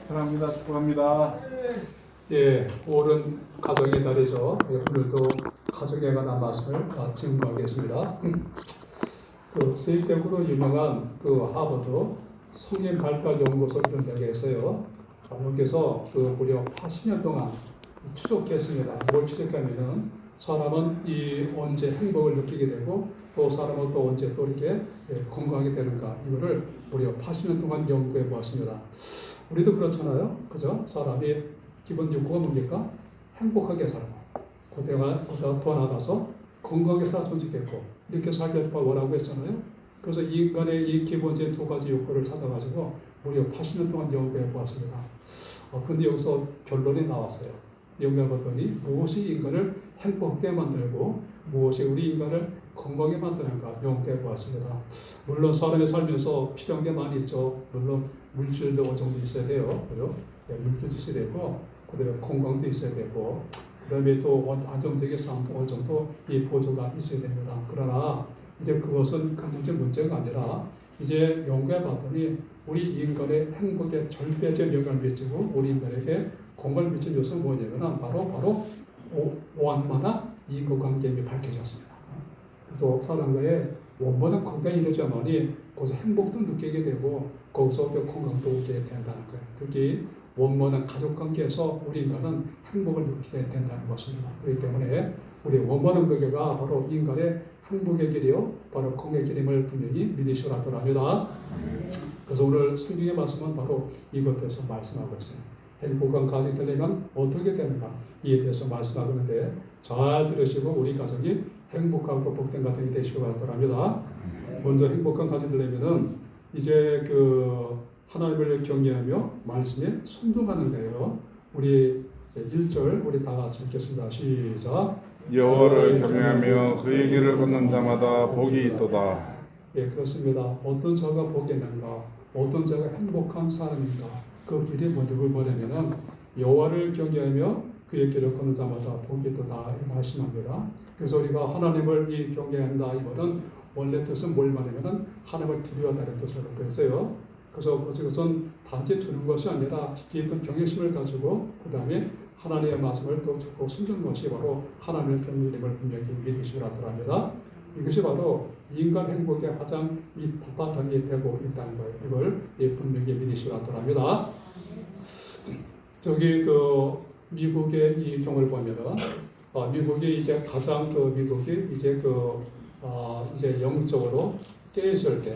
사랑합니다. 축복합니다. 예, 올은 가정의 달이죠. 예, 오늘도 가정에 관한 말씀을 증거하겠습니다. 세계적으로 유명한 하버드 성인 발달 연구소 이런 데가 있어요. 여기서 무려 80년 동안 추적했습니다. 이걸 추적하면은 사람은 언제 행복을 느끼게 되고 또 사람은 또 언제 또 이렇게 건강하게 되는가, 이거를 무려 80년 동안 연구해 보았습니다. 우리도 그렇잖아요. 그죠? 사람이 기본 욕구가 뭡니까? 행복하게 살고, 그때가 더 나아가서 건강하게 살았으면 좋겠고, 이렇게 살기 원하고 했잖아요. 그래서 인간의 이 기본적인 두 가지 욕구를 찾아가지고 무려 80년 동안 연구해 보았습니다. 근데 여기서 결론이 나왔어요. 연구해 봤더니 무엇이 인간을 행복하게 만들고 무엇이 우리 인간을 건강하게 만드는가 연구해 보았습니다. 물론 사람이 살면서 필요한 게 많이 있죠. 물론 물질도 어느 정도 있어야 돼요. 그죠? 물질도 있어야 되고, 그 다음에 건강도 있어야 되고, 그 다음에 또 안정적인 삶도 어느 정도 이 보조가 있어야 됩니다. 그러나 이제 그것은 근본적 문제가 아니라 이제 연구해 봤더니 우리 인간의 행복에 절대적 영향을 미치고 우리 인간에게 건강을 미치는 요소는 뭐냐면 바로 오한마다 인과관계임이 밝혀졌습니다. 그래서 사람과의 원본은 건강이 이루어져야만이 거기서 행복도 느끼게 되고 거기서 건강도 오게 된다는 거예요. 특히 원본은 가족관계에서 우리 인간은 행복을 느끼게 된다는 것입니다. 그렇기 때문에 우리 원본은 관계가 바로 인간의 행복의 길이요, 바로 건강의 길임을 분명히 믿으시라 합니다. 그래서 오늘 성경의 말씀은 바로 이것에 대해서 말씀하고 있어요. 행복한 가정이 되려면 어떻게 되는가, 이에 대해서 말씀하고 있는데 잘 들으시고 우리 가정이 행복하고 복된 가정이 되시기 바랍니다. 먼저 행복한 가정이 되려면은 이제 하나님을 경외하며 말씀에 순종하는 거예요. 우리 1절 우리 다 같이 읽겠습니다. 시작. 여호와를 경외하며 그의 길을 걷는 자마다 복이 있도다. 예, 그렇습니다. 어떤 자가 복이 있는가, 어떤 자가 행복한 사람인가, 그 길이 뭐냐고 보려면은 여호와를 경외하며 그의 길을 걷는 자마다 복이 있도다 말씀합니다. 그래서 우리가 하나님을 경외한다, 이거는 원래 뜻은 뭘 말하면은 하나님을 두려워한다는 뜻을 갖고 있어요. 그래서 그것은 단지 두는 것이 아니라 깊은 경외심을 가지고 그 다음에 하나님의 말씀을 또 듣고 순종하는 것이 바로 하나님의 경외임을 분명히 믿으시라 합니다. 이것이 바로 인간 행복의 가장 밑바탕이 되고 있다는 거예요. 이걸 분명히 믿으시라 합니다. 저기 미국의 이 경우를 보면은 미국이 이제 가장 미국이 이제 이제 영적으로 깨있을 때,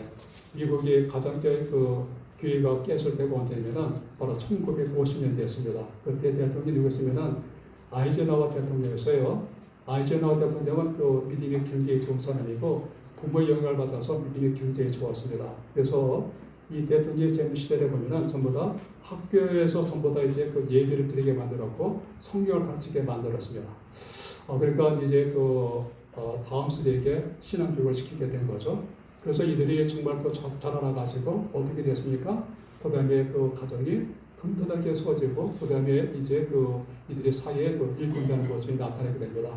미국이 가장 교회가 깼을 때가 언제냐면은 바로 1950년대였습니다. 그때 대통령이 누구였으면은 아이젠하워 대통령이었어요. 아이젠하워 대통령은 믿음이 굉장히 좋은 사람이고 부모의 영향을 받아서 믿음이 굉장히 좋았습니다. 그래서 이 대통령의 재임 시대를 보면은 전부 다 학교에서 전부 다 이제 예배를 드리게 만들었고 성경을 가르치게 만들었습니다. 그러니까 이제 다음 세대에게 신앙 교육을 시키게 된 거죠. 그래서 이들이 정말 자라나가지고 어떻게 됐습니까? 그 다음에 가정이 튼튼하게 세워지고, 그 다음에 이제 이들의 사회에 일꾼되는 모습이 나타나게 됩니다.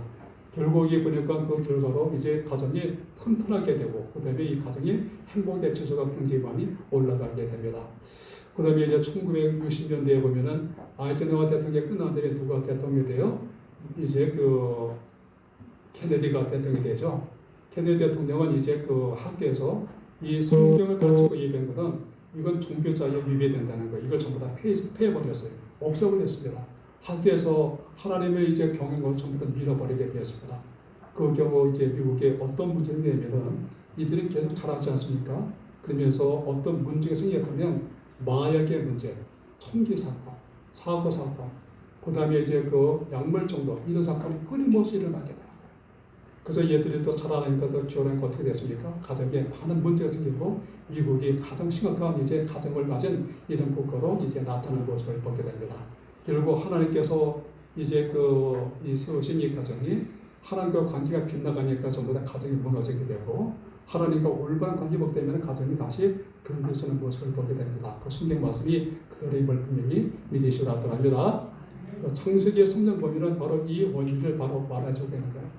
결국 보니까 그 결과로 이제 가정이 튼튼하게 되고, 그 다음에 이 가정이 행복의 지수가 굉장히 많이 올라가게 됩니다. 그 다음에 이제 1960년대에 보면은 아이젠하워 대통령이 끝난 다음에 누가 대통령이 돼요? 이제 케네디가 대통령이 되죠. 케네디 대통령은 이제 학교에서 이 성경을 가르치고 얘기한 것은 이건 종교자유에 위배된다는 거, 이걸 전부 다 폐해버렸어요. 없애버렸습니다. 학교에서 하나님을 이제 경영을 전부 다 밀어버리게 되었습니다. 그 경우 이제 미국에 어떤 문제가 되면은 이들이 계속 자라지 않습니까? 그러면서 어떤 문제가 생겼다면 마약의 문제, 총기 사건, 사고 사건, 그 다음에 이제 약물 정도, 이런 사건이 끊임없이 일어나게 돼요. 그래서 얘들이 또 자라나니까 또 결혼하니까 어떻게 됐습니까? 가정에 많은 문제가 생기고 미국이 가장 심각한 이제 가정을 가진 이런 국가로 이제 나타나는 것을 보게 됩니다. 결국 하나님께서 이제 이 세우신 이 가정이 하나님과 관계가 빗나가니까 전부 다 가정이 무너지게 되고, 하나님과 올바른 관계 못 되면 가정이 다시 둥글 서는 모습을 보게 됩니다. 그 성경 말씀이 그들의 힘을 분명히 믿으시라 합니다. 창세기의 성경 보면은 바로 이 원리를 바로 말해주고 있는 거예요.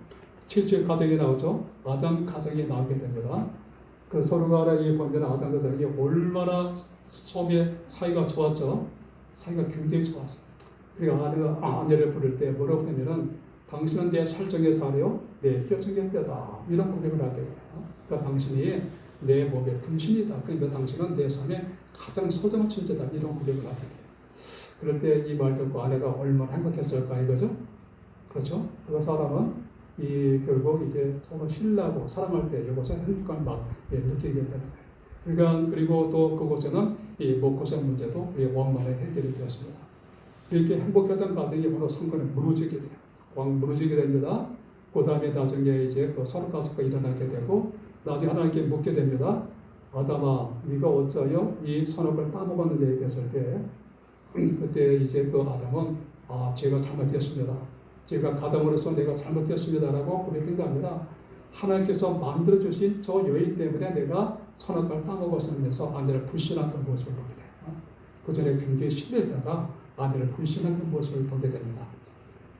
7절 가정이 나오죠. 아담 가정이 나오게 됩니다. 서로가 보면 아담과 가정이 얼마나 처음에 사이가 좋았죠. 사이가 굉장히 좋았어요. 그리고 아내를 부를 때 뭐라고 하면은 당신은 내 살정의 살이요, 내 뼈중의 뼈다. 이런 고백을 하게 돼요. 그러니까 당신이 내 몸의 분신이다. 그러니까 당신은 내 삶의 가장 소중한 존재다. 이런 고백을 하게 돼요. 그럴 때 이 말 듣고 아내가 얼마나 행복했을까 이거죠. 그렇죠? 그 사람은 결국 이제 서로 신뢰하고 사랑할 때 이것을 행복한 맛 느끼게 되는 거예요. 그러니까 그리고 또 그곳에는 이 목고생 문제도 원만하게 해결이 되었습니다. 이렇게 행복했던 가정이 바로 선거에 무너지게 돼요. 왕 무너지게 됩니다. 그 다음에 나중에 이제 그 서로 가족가 일어나게 되고 나중에 하나님께 묻게 됩니다. 아담아, 네가 어찌하여 이 선악을 따먹었느냐 얘기했을 때 그때 이제 그 아담은 제가 잘못했습니다. 제가 가정으로서 내가 잘못했습니다라고 고백한 게 아니라 하나님께서 만들어 주신 저 여인 때문에 내가 선악과를 따먹었으면서 아내를 불신한 그 모습을 보게 돼요. 그 전에 굉장히 신뢰했다가 아내를 불신한 그 모습을 보게 됩니다.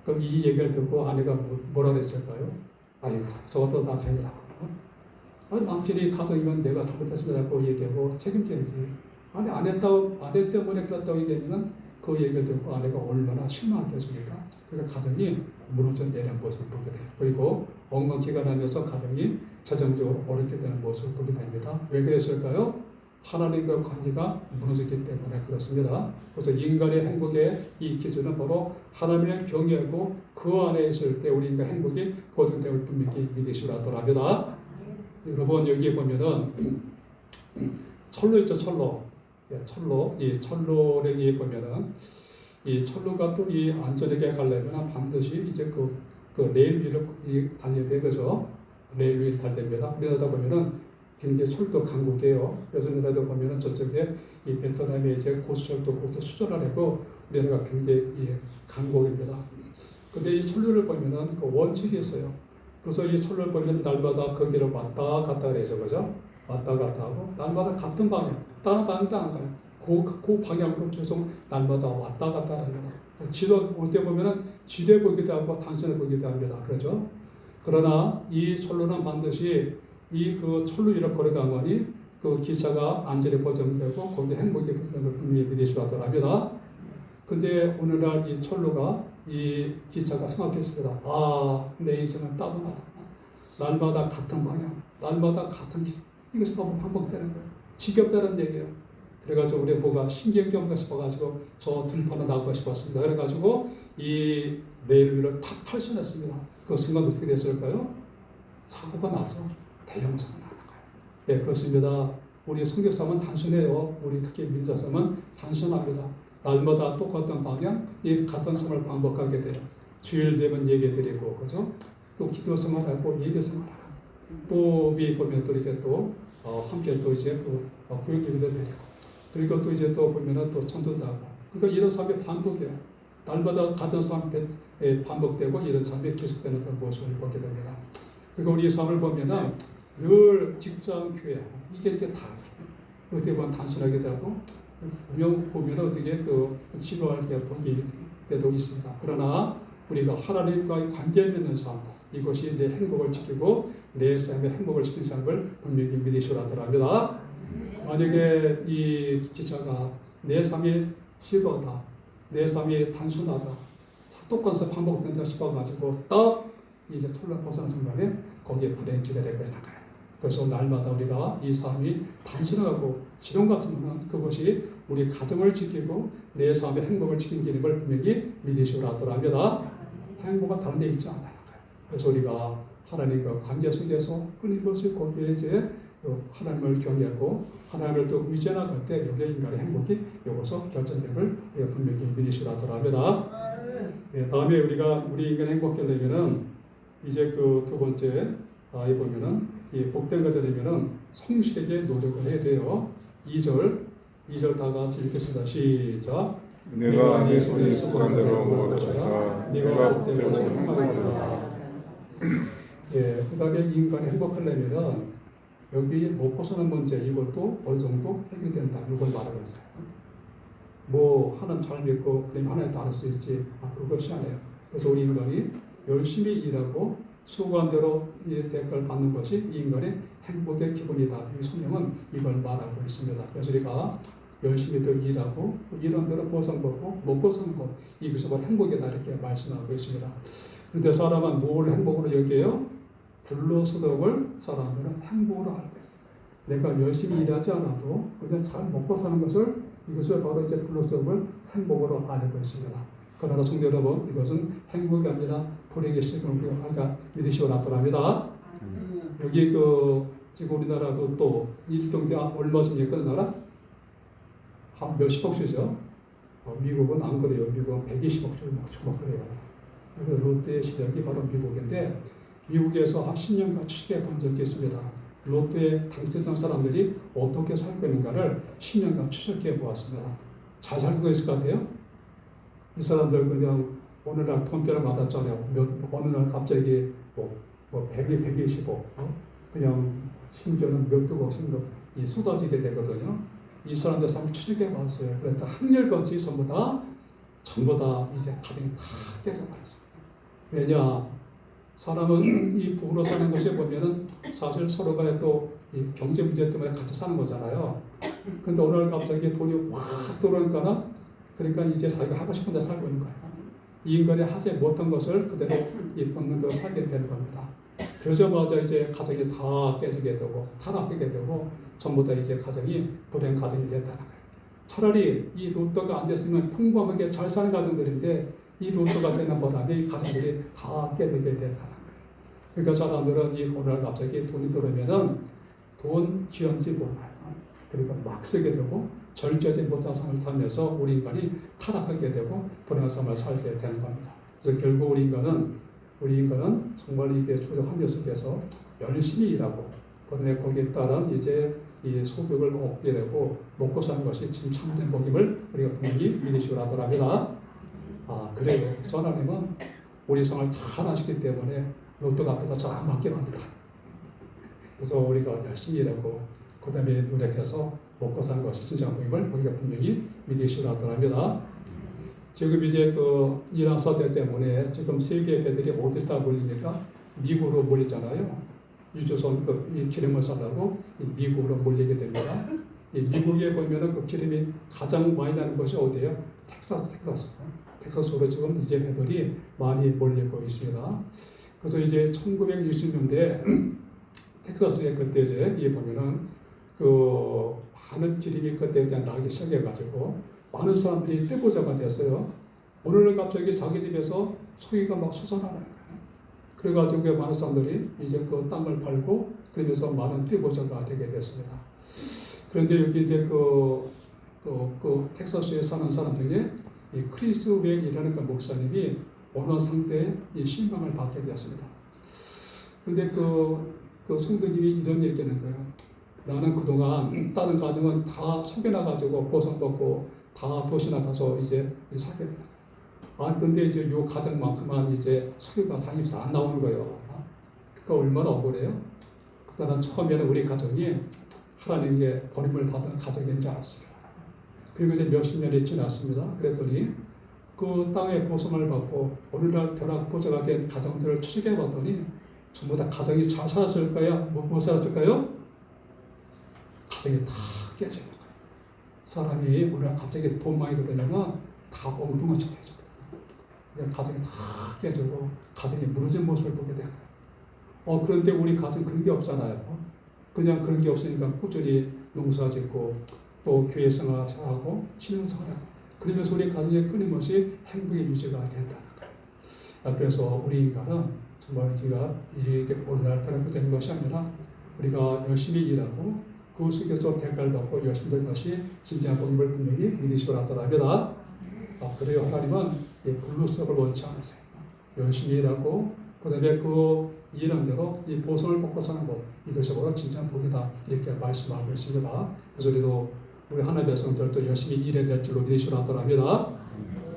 그럼 이 얘기를 듣고 아내가 뭐라 그랬을까요? 아이고, 저것도 남편이라고. 남편이 가정이면 내가 잘못했습니다라고 얘기하고 책임져야지. 아니, 아내 때문에 그랬다고 얘기하면 그 얘기를 듣고 아내가 얼마나 실망하겠습니까? 그러니까 가정이 무너져 내리는 모습을 보게 돼요. 그리고 엉망기가 나면서 가정이 재정적으로 어렵게 되는 모습을 보게 됩니다. 왜 그랬을까요? 하나님과 관계가 무너졌기 때문에 그렇습니다. 그래서 인간의 행복의 이 기준은 바로 하나님을 경외하고 그 안에 있을 때 우리 인간 행복이 보존됨을 분명히 믿으시라 하더랍니다. 여러분 여기에 보면은 철로 있죠, 철로. 이 철로를 위해 보면은 이 철로가 또 이 안전하게 가려면 반드시 이제 그 레일 위를 달려야 되죠. 레일 위를 달립니다. 그러다 보면은 굉장히 철도 강국이에요. 그래서 우리나라도 보면은 저쪽에 이 베트남에 이제 고수철도 그것도 수절하려고 우리나라가 굉장히 강국입니다. 근데 이 철로를 보면은 그 원칙이 있어요. 그래서 이 철로를 보면 날마다 거기를 왔다 갔다 그래서 그죠? 왔다 갔다 하고 날마다 같은 방향, 다른 방향도 안 가요. 그 방향으로 계속 날마다 왔다 갔다 합니다. 지도 올 때 보면은 지대 보기도 하고 단선을 보기도 합니다. 그렇죠? 그러나 이 철로는 반드시 그 철로 위를 걸어가만이 그 기차가 안전에 보장되고 거기에 행복이 분명히 믿으시라더랍니다. 근데 오늘날 이 철로가 이 기차가 생각했습니다. 내 인생은 따분하다. 날마다 같은 방향, 날마다 같은 길. 이것이 너무 반복되는 거예요. 지겹다는 얘기예요. 그래가지고 우리 뭐가 신경경가 싶어가지고 저 들판을 나가고 싶었습니다. 그래가지고 이 레일 위를 탁 탈선했습니다. 그 순간 어떻게 됐을까요? 사고가 나서 대형 사고가 나는 거예요. 네, 그렇습니다. 우리 성격삼은 단순해요. 우리 특히 민자삼은 단순합니다. 날마다 똑같은 방향, 이 같은 삶을 반복하게 돼요. 주일 되면 얘기해드리고, 그죠? 또 기도 생활하고 예배 생활하고, 또 위에 보면 또 이렇게 또 함께 또 이제 또 구역 예배도 드리고, 그리고 또 이제 또 보면은 또 천도도 하고, 그러니까 이런 삶의 반복이에요. 날마다 같은 삶이 반복되고 이런 삶이 계속되는 그런 모습을 보게 됩니다. 그리고 우리 삶을 보면은 늘 직장, 교회 이게 이렇게 다 어떻게 보면 단순하기도 하고 분명 보면 어떻게 지루할 때도 있습니다. 그러나 우리가 하나님과의 관계를 맺는 삶, 이것이 내 행복을 지키고 내 삶의 행복을 지키는 삶을 분명히 믿으시라더랍니다. 만약에 이 기차가 내 삶이 지루하다, 내 삶이 단순하다, 똑같이 반복된다 싶어가지고 딱 이제 철로 벗어난 순간에 거기에 불행 기다리고 있는 거예요. 그래서 날마다 우리가 이 삶이 단순하고 지루한 것 같으면 그것이 우리 가정을 지키고 내 삶의 행복을 지키는 길임을 분명히 믿으시라 하더랍니다. 행복은 다른 데 있지 않다는 거예요. 그래서 우리가 하나님과 관계 속에서 끊임없이 거기에 이제 하나님을 경외하고 하나님을 또 의지나갈 때 여기에 인간의 행복이 여기서 결정됨을 분명히 믿으시라 하더랍니다. 네, 다음에 우리 인간의 행복하려면은 이제 그 두 번째 이 보면은 이 복된 것이 되면은 성실하게 노력을 해야 돼요. 2절 다 같이 읽겠습니다. 시작. 내가 네 손에 속한 대로 먹어주사 내가 복되고 행복하리라. 예, 그다음에 인간이 행복하려면 여기 먹고 사는 문제 이것도 어느 정도 해결된다. 이걸 말하고 있어요. 뭐 하나님 잘 믿고 그럼 하나님 따를 수 있지. 그것이 아니에요. 그래서 우리 인간이 열심히 일하고 수고한 대로 이 대가를 받는 것이 이 인간의 행복의 기본이다. 이 성경은 이걸 말하고 있습니다. 그래서 우리가 열심히 또 일하고 이런 대로 보상받고 먹고 사는 것 이것이 바로 행복이다 이렇게 말씀하고 있습니다. 그런데 사람은 뭘 행복으로 여겨요? 불로소득을 사람들은 행복으로 알고 있어요. 내가 열심히 일하지 않아도 그냥 잘 먹고 사는 것을 이것을 바로 이제 불로소득을 행복으로 알고 있습니다. 그러나 성도 여러분 이것은 행복이 아니라 불행의 시간을 우리가 믿으시고 나타납니다. 여기 지금 우리나라도 또 일동기 얼마 전에 그 나라 한 몇십억 주죠. 미국은 안 그래요. 미국은 120억 주고 막 그래요. 그래서 롯데의 시작이 바로 미국인데 미국에서 한 10년간 추적해 본 적이 있습니다. 롯데에 당첨된 사람들이 어떻게 살고 있는가를 10년간 추적해 보았습니다. 잘 살고 있을 것 같아요? 이 사람들 그냥 어느 날 돈벼락 맞았잖아요. 어느 날 갑자기 125, 그냥 심지어는 몇 억씩 쏟아지게 되거든요. 이 사람들 삶을 추적해 봤어요. 그래서 한결같이 전부 다 이제 가정이 다 깨져버렸어요. 왜냐? 사람은 이 부부로 사는 것에 보면은 사실 서로가 또 이 경제 문제 때문에 같이 사는 거잖아요. 근데 오늘 갑자기 돈이 확 들어오니까 그러니까 이제 자기가 하고 싶은 데 살고 있는 거예요. 이 인간이 하지 못한 것을 그대로 이 본능대로 살게 되는 겁니다. 그러자마자 이제 가정이 다 깨지게 되고 타락하게 되고 전부 다 이제 가정이 불행 가정이 된다는 거예요. 차라리 이 로또가 안 됐으면 평범하게 잘 사는 가정들인데 이 로또가 되는 바람에 이 가정들이 다 깨지게 된다는 거예요. 그러니까 사람들은 이 오늘 갑자기 돈이 들어오면은 돈 기한지 몰라요. 그리고 막 쓰게 되고 절제하지 못한 삶을 살면서 우리 인간이 타락하게 되고 불행한 삶을 살게 되는 겁니다. 그래서 결국 우리 인간은 정말 이게 조적 환경 속에서 열심히 일하고 그다음에 거기에 따른 이제 이 소득을 얻게 되고 먹고 사는 것이 지금 참된 복임을 우리가 분명히 믿으시고 하더랍니다. 그래요. 저 하나님은 우리 생활 잘 하시기 때문에 로또 같은 거 잘 안 맞게 만들어. 그래서 우리가 열심히 일하고 그 다음에 노력해서 먹고 사는 것이 진짜 복임을 우리가 분명히 믿으시고 하더랍니다. 지금 이제 이란 사태 때문에 지금 세계 배들이 어디다 몰리니까 미국으로 몰리잖아요. 유조선 이 기름을 사려고 미국으로 몰리게 됩니다. 이 미국에 보면은 그 기름이 가장 많이 나는 것이 어디예요? 텍사스로 지금 이제 배들이 많이 몰리고 있습니다. 그래서 이제 1960년대 텍사스에 그때 이제 보면은 많은 기름이 그때 이제 나기 시작해가지고 많은 사람들이 떼보자가 됐어요. 오늘은 갑자기 자기 집에서 소리가 막 솟아나는 거예요. 그래가지고 많은 사람들이 이제 그 땅을 팔고 그러면서 많은 떼보자가 되게 됐습니다. 그런데 여기 이제 텍사스에 사는 사람 중에 이 크리스 웨일이라는 그 목사님이 어느 상태에 이 신방을 받게 되었습니다. 그런데 그 성도님이 이런 얘기하는 거예요. 나는 그동안 다른 가정은 다 속여놔가지고 보상받고 다 도시 나가서 이제 살게 돼요. 근데 이제 요 가정만큼만 이제 석유가 상입사 안 나오는 거예요. 그러니까 얼마나 억울해요? 그때는 처음에는 우리 가정이 하나님께 버림을 받은 가정인 줄 알았어요. 그리고 이제 몇십 년이 지났습니다. 그랬더니 그 땅의 보상을 받고 오늘날 벼락부자가 된 가정들을 추적해 봤더니 전부 다 가정이 잘 살았을까요? 못 살았을까요? 가정이 다 깨져요. 사람이 오늘 갑자기 돈 많이 들어오면 다 엉뚱한 척 해줘. 가정이 다 깨지고 가정이 무너진 모습을 보게 돼요. 그런데 우리 가정 그런 게 없잖아요. 그냥 그런 게 없으니까 꾸준히 농사 짓고 또 교회 생활하고 신앙생활하고 그러면서 우리 가정의 끊임없이 행복의 유지가 된다는 거예요. 그래서 우리 인간은 정말 우리가 이게 오늘날 그렇게 되는 것이 아니라 우리가 열심히 일하고 그 속에서 대가를 받고 열심히 되는 것이 진정한 복음을 분명히 믿으시고 나타납니다. 그래요. 하나님은 불로소득을 원치 않으세요. 열심히 일하고 그 다음에 그 일한 대로 이 보상을 받고 사는 것 이것이 바로 진정한 복이다 이렇게 말씀하고 있습니다. 그래서 우리 하나님의 백성들도 열심히 일해야 될 줄로 믿으시고 나타납니다.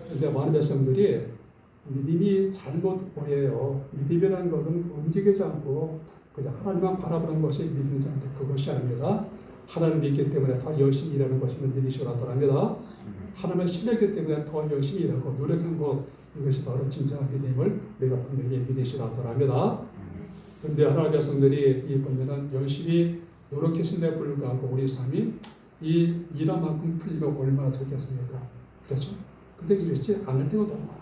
그런데 많은 백성들이 믿음이 잘못 보여요. 믿음이라는 것은 움직이지 않고 그냥 하나님만 바라보는 것이 믿음이지 않는데 그것이 아닙니다. 하나님을 믿기 때문에 더 열심히 일하는 것임을 믿으시고 나타납니다. 하나님을 신뢰하기 때문에 더 열심히 일하고 노력한 것 이것이 바로 진정한 믿음을 우리가 분명히 믿으시고 나타납니다. 그런데 하나님의 백성들이 이 보면은 열심히 노력했음에도 불구하고 우리 삶이 이 일한 만큼 풀리면 얼마나 좋겠습니까? 그렇죠? 근데 이렇지 않을 때가 너무 많아요.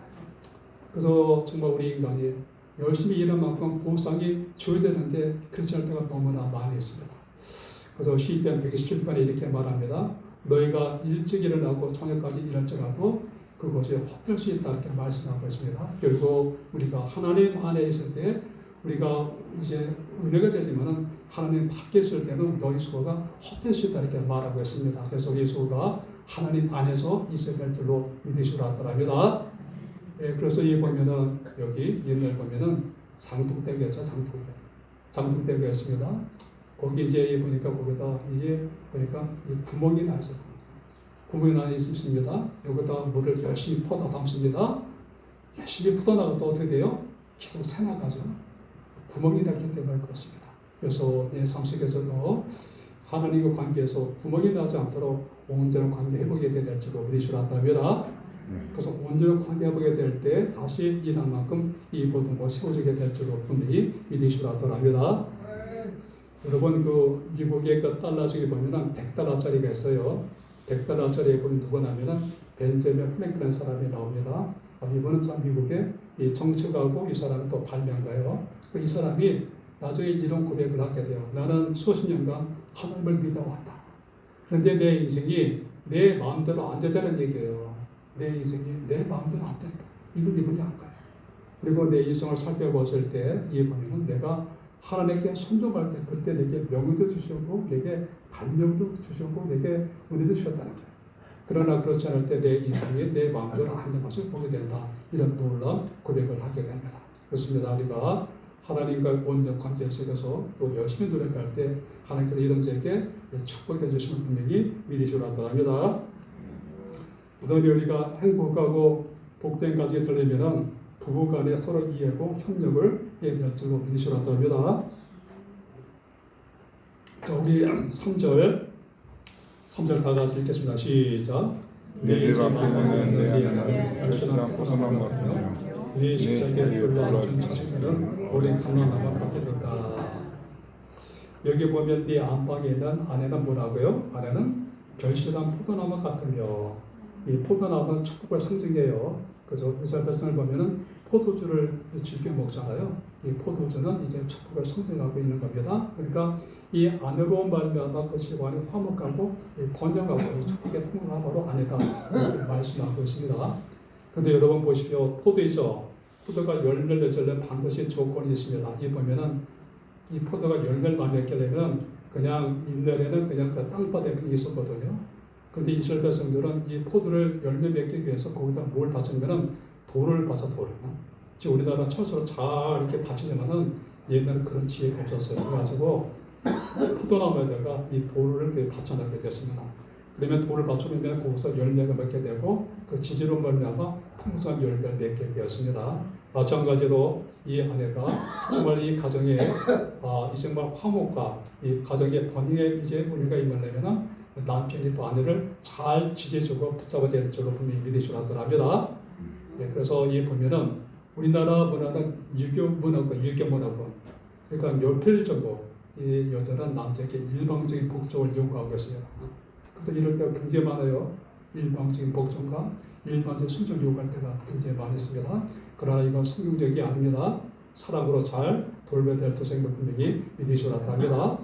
그래서 정말 우리 인간이 열심히 일한 만큼 보상이 줘야 되는데 그렇지 않을 때가 너무나 많이 있습니다. 그래서 시편 127편에 이렇게 말합니다. 너희가 일찍 일어나고 저녁까지 일할지라도 그것이 헛될 수 있다 이렇게 말씀하고 있습니다. 결국 우리가 하나님 안에 있을 때 우리가 이제 은혜가 되지만은 하나님 밖에 있을 때는 너희 수고가 헛될 수 있다 이렇게 말하고 있습니다. 그래서 우리 수고가 하나님 안에서 있어야 될 줄로 믿으시라 합니다. 예, 그래서 이 보면은 여기 옛날 보면은 장독대교였죠. 장독대교였습니다. 거기 이제 보니까 거기다 이게 보니까 구멍이 나 있었고 구멍이 나 있습니다. 여기다 물을 열심히 퍼다 담습니다. 열심히 퍼다 나가도 어떻게 돼요? 계속 새나가죠. 구멍이 났기 때문에 그렇습니다. 그래서 내 삶 속에서도 하나님과 관계에서 구멍이 나지 않도록 온전한 관계 회복이 될 줄로 믿으시라 합니다. 그래서 온전한 관계 회복이 될 때 다시 일한 만큼 이 모든 것 세워지게 될 줄로 분명히 믿으시라 합니다. 여러분 그 미국의 그 달러 중에 보면은 100달러짜리가 있어요. 100달러짜리에 보면 누구냐면은 벤저민 프랭클린 사람이 나옵니다. 이분은 참 미국의 이 정치가고 이 사람은 또 발명가예요. 이 사람이 나중에 이런 고백을 하게 돼요. 나는 수십 년간 하나님을 믿어왔다. 그런데 내 인생이 내 마음대로 안 되다는 얘기예요. 내 인생이 내 마음대로 안 된다. 이걸 이분이 한 거예요. 그리고 내 인생을 살펴봤을 때 이 보면은 내가 하나님께 순종할 때 그때 내게 명예도 주셨고 내게 발명도 주셨고 내게 은혜도 주셨다는 거예요. 그러나 그렇지 않을 때 내 인생이 내 마음대로 안 되는 것을 보게 된다. 이런 놀라운 고백을 하게 됩니다. 그렇습니다. 우리가 하나님과 온전 관계 속에서 또 열심히 노력할 때 하나님께서 이런 제게 축복해 주시는 분명히 믿으시라 합니다. 그 다음에 우리가 행복하고 복된 가정이 되려면 부부 간에 서로 이해하고 협력을 해야 될 줄로 믿으시라 합니다. 자, 우리 3절 다 같이 읽겠습니다. 시작. 내 집 앞에는 내 하나님 결실한 포도나무 같으며 네 식탁에 둘러앉은 자식들은 오랜 감람나무 같으니까. 여기 보면 네 안방에 있는 아내는 뭐라고요? 아내는 결실한 포도나무 같으며 이 포도나무는 축복을 상징해요. 그죠? 이스라엘 백성을 보면은 포도주를 즐겨 먹잖아요. 이 포도주는 이제 축복을 상징하고 있는 겁니다. 그러니까 이 아내로 말미암아 그 집안이 화목하고 번영하고 축복의 통로가 바로 아내다 이렇게 말씀하고 있습니다. 그런데 여러분 보십시오. 포도이죠. 포도가 열매를 맺으려면 반드시 조건이 있습니다. 이 보면은 이 포도가 열매를 많이 맺게 되면 그냥 옛날에는 그냥 그 땅바닥에 그게 있었거든요. 근데 이스라엘 백성들은 이 포도를 열매 맺기 위해서 거기다 뭘 바치냐면은 돌을 바쳐 돌. 지금 우리나라 철수로 잘 이렇게 바치려면은 옛날에 그런 지혜가 없었어요. 그래가지고 포도나무에다가 이 돌을 받쳐놓게 됐습니다. 그러면 돌을 받쳐놓으면 거기서 열매가 맺게 되고 그 지지로 말미암아 풍성한 열매를 맺게 되었습니다. 마찬가지로 이 아내가 정말 이 가정에 이 정말 화목과 이 가정의 번영에 이제 우리가 임하려면은 남편이 또 아내를 잘 지지해주고 붙잡아야 될 줄로 분명히 믿으시라 합니다. 네, 그래서 이 보면은 우리나라 문화는 유교 문화고 그러니까 몇필 정도 이 여자는 남자에게 일방적인 복종을 요구하고 있습니다. 그래서 이럴 때가 굉장히 많아요. 일방적인 복종과 일방적인 순종 요구할 때가 굉장히 많이 있습니다. 그러나 이건 성경적이 아닙니다. 사랑으로 잘 돌봐야 될 도생을 분명히 믿으시라 합니다.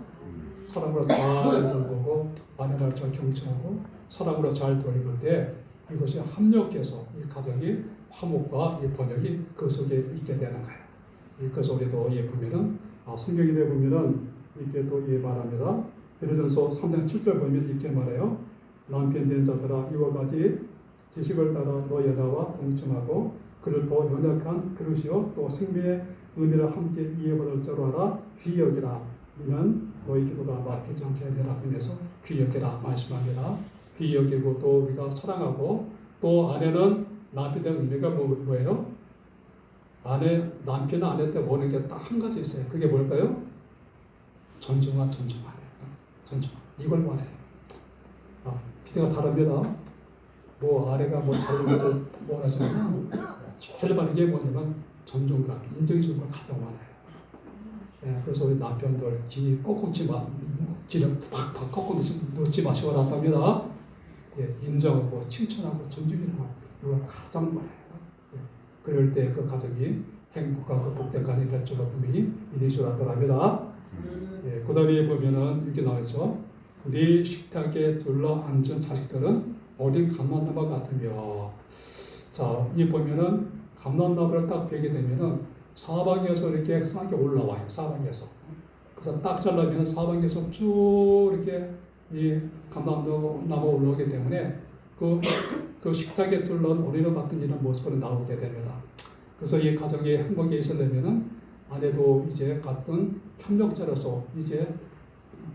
사랑으로 잘 돌보고 아내를 잘 경청하고 사랑으로 잘 돌볼 때 이것이 합력해서 이 가정이 화목과 이 번영이 그 속에 있게 되는 거예요. 그래서 우리도 이 보면은 성경에 보면은 이렇게 또 말합니다. 베드로전서 3장 7절 보면 이렇게 말해요. 남편 된 자들아 이와 같이 지식을 따라 너 여자와 동침하고 그를 더 연약한 그릇이요 또 생명의 은혜를 함께 이해받을 줄 알아 귀히 여기라. 이는 너희 기도가 막히지 않게 하리라 하면서 귀히 여기라 말씀합니다. 귀히 여기고 또 우리가 사랑하고 또 아내는 남편에 대한 의미가 뭐예요? 남편은 아내한테 원하는 게 딱 한 가지 있어요. 그게 뭘까요? 존중하네. 존중. 이걸 원해요. 기대가 다릅니다. 아내가 다른 것도 원하지만 제일 많은 게 뭐냐면 존중감, 인정해주는 걸 가장 원해요. 그래서 우리 남편들 기름 팍팍 꺾고 넣지 마시고 나답니다. 인정하고 칭찬하고 존중하고 이걸 가장 많아요. 그럴 때 그 가정이 행복하고 복된 가정이 될 줄로 분명히 믿으시라 합니다. 그 다음에 보면은 이렇게 나와있죠. 네 식탁에 둘러 앉은 자식들은 어린 감람나무 같으며. 자, 이 보면은 감람나무를 딱 베게 되면은 사방에서 이렇게 싸게 올라와요. 사방에서. 그래서 딱 잘라면 사방에서 쭉 이렇게 이 감람나무가 올라오기 때문에 그 식탁에 둘러온 어린애 같은 이런 모습으로 나오게 됩니다. 그래서 이 가정에 행복이 있으려면은 아내도 이제 같은 협력자로서 이제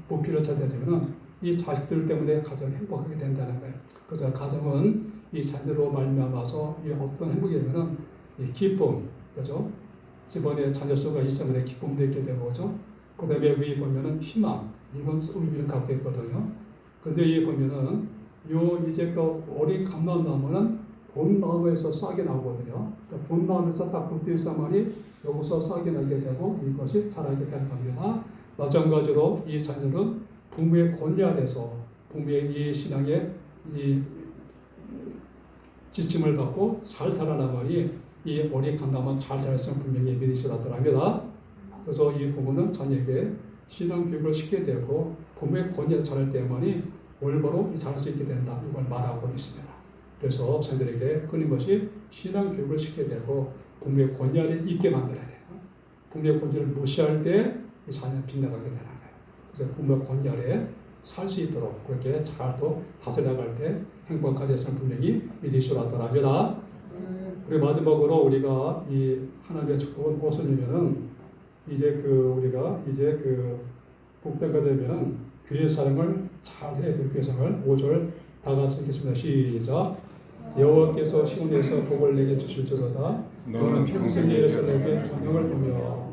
부피를 찾아야 되면은 이 자식들 때문에 가정 행복하게 된다는 거예요. 그래서 가정은 이 자녀로 말미암아서 이 어떤 행복이 되면은 이 기쁨, 그죠? 집안에 자녀 수가 있으면 기쁨도 있게 되고, 그죠? 그 다음에 위에 보면은 희망, 이건 의미를 갖고 있거든요. 근데 여기 보면은 요 이제 그 어린 감람나무는 본 나무에서 싹이 나오거든요. 그러니까 본 나무에서 딱 붙어 있어야만이 여기서 싹이 나게 되고 이것이 자라게 되는 겁니다. 마찬가지로 이 자녀는 부모의 권위 아래서 부모의 이 신앙의 이 지침을 받고 잘 자라나머니 이 어린 감람은 잘 자랐으면 분명히 믿으시라고 합니다. 그래서 이 부모는 자녀에게 신앙 교육을 시키게 되고 부모의 권위에 자랄 때만이 올바로 자랄 수 있게 된다. 이걸 말하고 있습니다. 그래서 저희들에게 끊임없이 신앙 교육을 시켜야 되고 부모의 권위 아래 있게 만들어야 돼요. 부모의 권위를 무시할 때 이 자녀는 빗나가게 되는 거예요. 그래서 부모의 권위 아래 살 수 있도록 그렇게 잘 또 다스려갈 때 행복한 가정을 분명히 믿으시라고 합니다. 그리고 마지막으로 우리가 이 하나님의 축복은 무엇이냐면은 우리가 복되가 되면은 교회 사랑을 잘 해야 될 교회 사랑을 5절 다 같이 읽겠습니다. 시작. 여호와께서 시온에서 복을 내게 주실지로다. 너는 평생 예루살렘의 영광을 보며.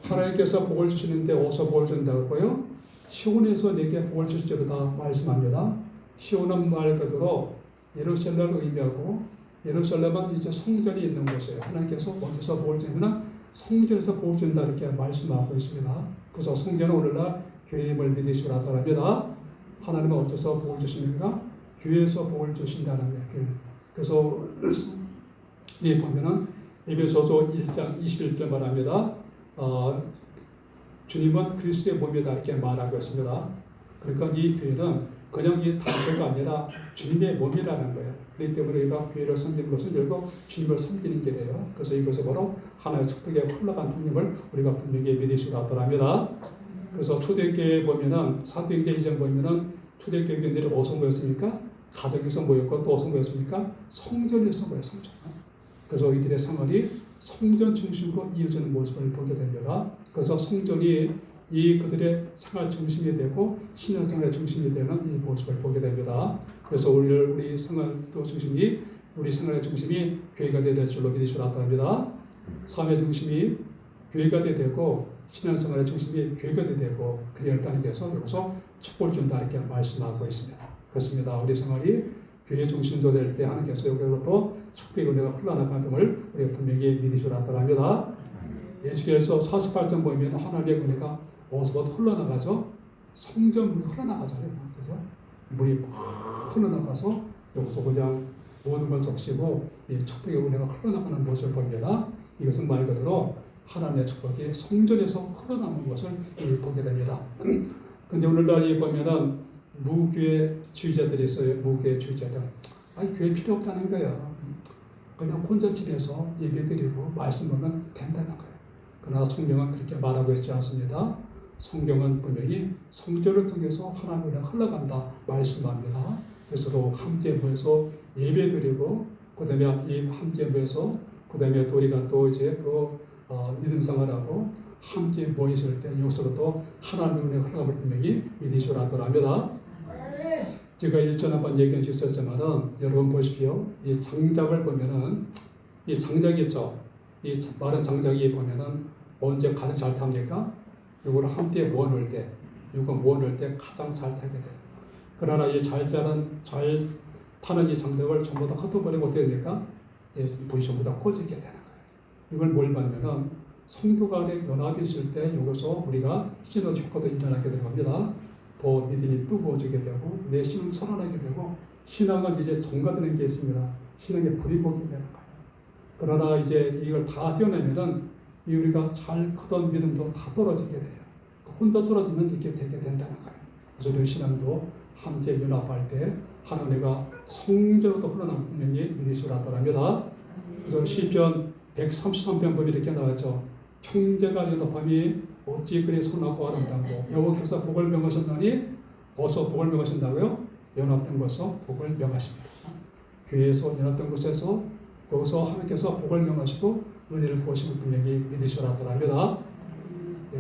하나님께서 복을 주시는데 어디서 복을 준다고요? 시온에서 내게 복을 주실지로다 말씀합니다. 시온은 말 그대로 예루살렘을 의미하고 예루살렘은 이제 성전이 있는 곳이에요. 하나님께서 어디서 복을 주면 성전에서 복을 준다 이렇게 말씀하고 있습니다. 그래서 성전은 오늘날 교회임을 믿으시라고 합니다. 하나님은 어디서 복을 주십니까? 교회에서 복을 주신다는 거예요. 그래서 이 보면은 에베소서 1장 21절 말합니다. 주님은 그리스도의 몸이다 이렇게 말하고 있습니다. 그러니까 이 교회는 그냥 이 단체가 아니라 주님의 몸이라는 거예요. 그렇기 때문에 우리가 교회를 섬기는 것은 결국 주님을 섬기는 길이에요. 그래서 이것이 바로 하나의 축복의 흘러간 통념을 우리가 분명히 믿으시라고 합니다. 그래서 초대교회에 보면은 사도행전 2장 보면은 초대교회 교인들이 어디서 모였습니까? 가정에서 모였고 또 어디서 모였습니까? 성전에서 모였어요. 성전. 그래서 이들의 생활이 성전 중심으로 이어지는 모습을 보게 됩니다. 그래서 성전이 이 그들의 생활 중심이 되고 신앙생활의 중심이 되는 이 모습을 보게 됩니다. 그래서 우리 생활도 중심이 우리 생활의 중심이 교회가 되어야 될 줄로 믿으시라고 합니다. 삶의 중심이 교회가 되고 신앙생활의 중심이 교회가 되고 그래야 한다는 것에서 여기서 축복을 준다 이렇게 말씀하고 있습니다. 그렇습니다. 우리 생활이 교회 중심도 될 때 하나님께서 여기로부터 축복의 은혜가 흘러나가는 것을 우리가 분명히 믿으시라고 합니다. 예수께서 48장 보면 하나님의 은혜가 어디서부터 흘러나가죠? 성전물이 흘러나가잖아요. 그죠? 물이 흘러나가서 여기서 그냥 모든 걸 적시고 이 축복의 은혜가 흘러나가는 모습을 봅니다. 이것은 말 그대로 하나님의 축복이 성전에서 흘러나오는 것을 보게 됩니다. 근데 오늘날 보면은 무교회주의자들이 있어요. 무교회주의자들. 아니 교회 필요 없다는 거야. 그냥 혼자 집에서 예배드리고 말씀 보면 된다는 거예요. 그러나 성경은 그렇게 말하고 있지 않습니다. 성경은 분명히 성전을 통해서 하나님을 흘러간다 말씀합니다. 그래서 함께 모여서 예배드리고 그다음에 이 함께 모여서 그다음에 또 우리가 또 이제 믿음 생활하고 함께 모이실 때 여기서부터 하나님의 흘러감을 분명히 믿으시라고 합니다. 제가 일전에 한번 얘기한 적 있었지만은 여러분 보십시오. 이 장작을 보면은 이 장작이 있죠. 이 마른 장작이 보면은 언제 가장 잘 탑니까? 이거를 함께 모아놓을 때, 이거 모아놓을 때 가장 잘 타게 돼요. 그러나 이 잘 타는 이 장작을 전부 다 흩어버리면 어떻게 됩니까? 본이 전부 다 꺼지게 되는 거예요. 이걸 뭘 봤냐면 성도 간의 연합이 있을 때 여기서 우리가 신의 효과도 일어나게 될 겁니다. 더 믿음이 뜨거워지게 되고 내 신은 살아나게 되고 신앙은 이제 정가되는 게 있습니다. 신앙의 불이 보게 되는 거예요. 그러나 이제 이걸 다 떼어내면은 우리가 잘 크던 믿음도 다 떨어지게 돼요. 혼자 떨어지면 이렇게 되게 된다는 거예요. 그래서 우리 신앙도 함께 연합할 때 하나님과 성전으로 흘러나오는 분명히 믿으시라 하더랍니다. 그래서 시편 133편 보면 이렇게 나왔죠. 형제가 연합함이 어찌 그리 선하고 아름다고 여호와께서 복을 명하셨나니 어서 복을 명하신다고요? 연합된 곳에서 복을 명하십니다. 교회에서 연합된 곳에서 여기서 하나님께서 복을 명하시고 은혜를 부으시는 분명히 믿으시라 하더랍니다.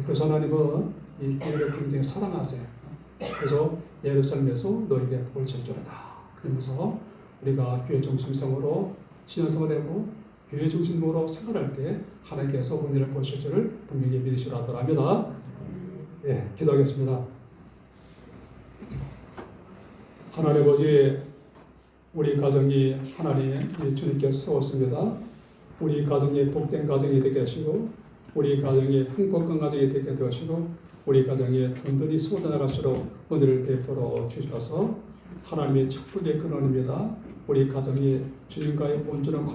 그래서 하나님은 이 교회를 굉장히 사랑하세요. 그래서 예루살렘에서 너에게 복을 줄지어다. 그러면서 우리가 교회 중심성으로 신앙생활하고 교회 중심으로 생활할 때 하나님께서 은혜를 부으실 줄을 분명히 믿으시라 하더랍니다. 예, 기도하겠습니다. 하나님 아버지, 우리 가정이 하나님 주님께서 세웠습니다. 우리 가정이 복된 가정이 되게 하시고 우리 가정이 행복한 가정이 되게 하시고 우리 가정이 든든히 쏟아나갈수록 은혜를 베풀어 주셔서 하나님의 축복의 근원입니다. 우리 가정이 주님과의 온전한